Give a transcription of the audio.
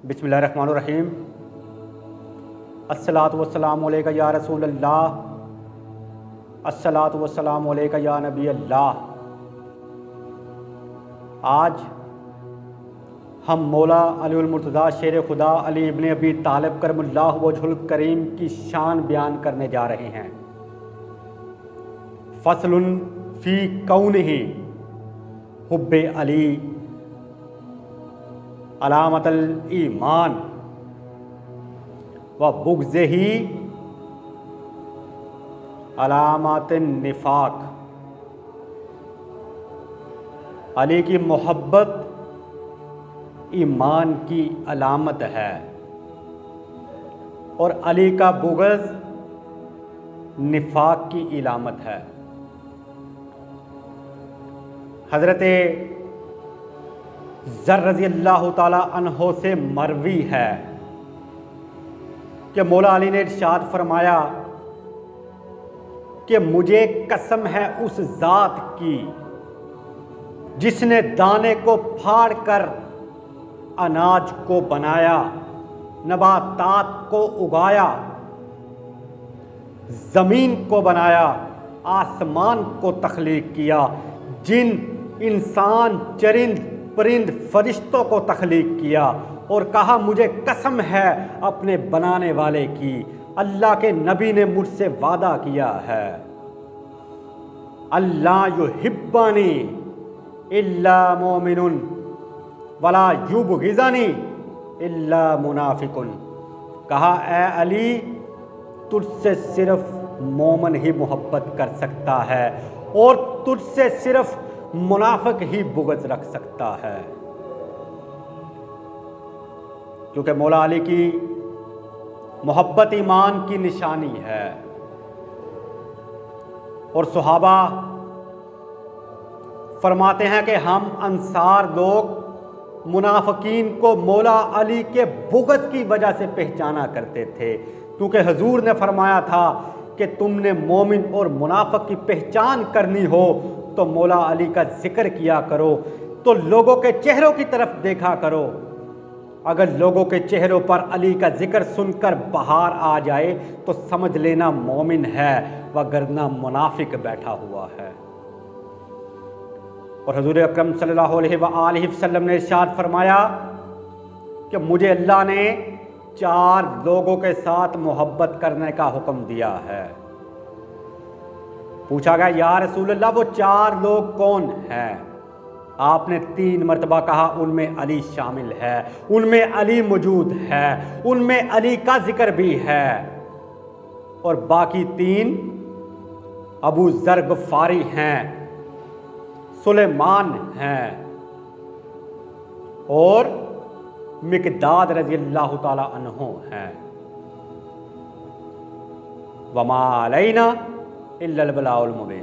बिस्मिल्लाहिर्रहमानिर्रहीम। अस्सलातु वस्सलामु अलैका या रसूल अल्लाह, अस्सलातु वस्सलामु अलैका या नबी अल्लाह। आज हम मौला अलीउल मुर्तज़ा शेर खुदा अली इब्न अबी तालिब करमुल्लाहु वजहुल करीम की शान बयान करने जा रहे हैं। फसलुन फ़ी कौनिही हुब्बे अली अलामतल ईमान व बुग़्ज़िही अलामतिन निफ़ाक़। अली की मोहब्बत ईमान की अलामत है और अली का बुग़्ज़ निफ़ाक़ की इलामत है। हज़रत ज़र रज़ी अल्लाह ताला अन्हो से मरवी है कि मौला अली ने इरशाद फरमाया कि मुझे कसम है उस ज़ात की जिसने दाने को फाड़ कर अनाज को बनाया, नबातात को उगाया, ज़मीन को बनाया, आसमान को तख्लीक किया, जिन इंसान चरिंद परिंद फरिश्तों को तख्लीक किया, और कहा मुझे कसम है अपने बनाने वाले की, अल्लाह के नबी ने मुझसे वादा किया है, अल्लाह युहिब्बानी इल्ला मोमिनुन वला युबग़िज़नी इल्ला मुनाफिकुन। कहा ए अली, तुझसे सिर्फ मोमिन ही मोहब्बत कर सकता है और तुझसे सिर्फ मुनाफिक ही बुग़्ज़ रख सकता है। क्योंकि मौला अली की मोहब्बत ईमान की निशानी है। और सहाबा फरमाते हैं कि हम अंसार लोग मुनाफिकीन को मौला अली के बुग़्ज़ की वजह से पहचाना करते थे, क्योंकि हुजूर ने फरमाया था कि तुमने मोमिन और मुनाफिक की पहचान करनी हो तो मौला अली का जिक्र किया करो, तो लोगों के चेहरों की तरफ देखा करो। अगर लोगों के चेहरों पर अली का जिक्र सुनकर बहार आ जाए तो समझ लेना मोमिन है, वगरना मुनाफिक बैठा हुआ है। और हुजूर अकरम सल्लल्लाहु अलैहि वसल्लम ने इरशाद फरमाया कि मुझे अल्लाह ने 4 लोगों के साथ मोहब्बत करने का हुक्म दिया है। पूछा गया या रसूल अल्लाह वो 4 लोग कौन हैं? आपने 3 मरतबा कहा उनमें अली शामिल है, उनमें अली मौजूद है, उनमें अली का जिक्र भी है। और बाकी 3 अबू ज़र ग़फ़ारी हैं, सुलेमान हैं और मिक़दाद रज़ी अल्लाह ताला अन्हो हैं। वमा अलैना इल्लल बलाउल मुबीन।